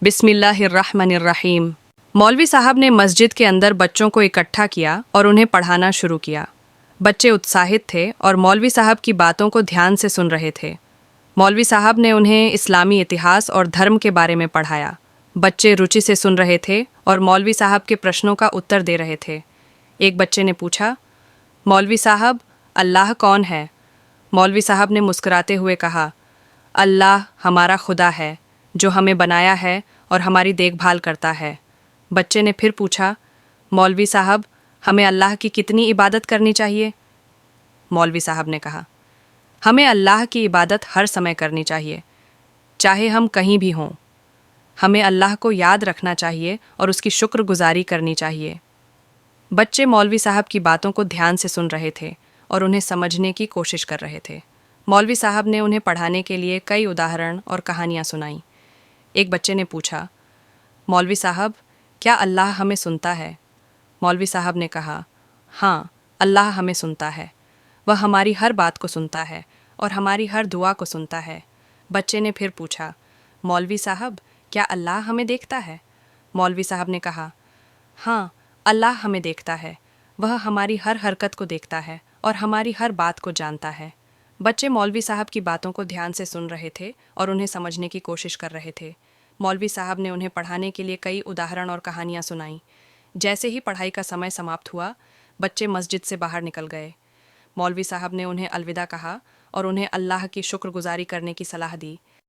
बिस्मिल्लाहिर्रहमानिर्रहीम। मौलवी साहब ने मस्जिद के अंदर बच्चों को इकट्ठा किया और उन्हें पढ़ाना शुरू किया। बच्चे उत्साहित थे और मौलवी साहब की बातों को ध्यान से सुन रहे थे। मौलवी साहब ने उन्हें इस्लामी इतिहास और धर्म के बारे में पढ़ाया। बच्चे रुचि से सुन रहे थे और मौलवी साहब के प्रश्नों का उत्तर दे रहे थे। एक बच्चे ने पूछा, मौलवी साहब, अल्लाह कौन है? मौलवी साहब ने मुस्कुराते हुए कहा, अल्लाह हमारा खुदा है जो हमें बनाया है और हमारी देखभाल करता है। बच्चे ने फिर पूछा, मौलवी साहब, हमें अल्लाह की कितनी इबादत करनी चाहिए? मौलवी साहब ने कहा, हमें अल्लाह की इबादत हर समय करनी चाहिए, चाहे हम कहीं भी हों। हमें अल्लाह को याद रखना चाहिए और उसकी शुक्रगुजारी करनी चाहिए। बच्चे मौलवी साहब की बातों को ध्यान से सुन रहे थे और उन्हें समझने की कोशिश कर रहे थे। मौलवी साहब ने उन्हें पढ़ाने के लिए कई उदाहरण और कहानियाँ सुनाईं। एक बच्चे ने पूछा, मौलवी साहब, क्या अल्लाह हमें सुनता है? मौलवी साहब ने कहा, हाँ, अल्लाह हमें सुनता है। वह हमारी हर बात को सुनता है और हमारी हर दुआ को सुनता है। बच्चे ने फिर पूछा, मौलवी साहब, क्या अल्लाह हमें देखता है? मौलवी साहब ने कहा, हाँ, अल्लाह हमें देखता है। वह हमारी हर हरकत को देखता है और हमारी हर बात को जानता है। बच्चे मौलवी साहब की बातों को ध्यान से सुन रहे थे और उन्हें समझने की कोशिश कर रहे थे। मौलवी साहब ने उन्हें पढ़ाने के लिए कई उदाहरण और कहानियाँ सुनाईं। जैसे ही पढ़ाई का समय समाप्त हुआ, बच्चे मस्जिद से बाहर निकल गए। मौलवी साहब ने उन्हें अलविदा कहा और उन्हें अल्लाह की शुक्रगुजारी करने की सलाह दी।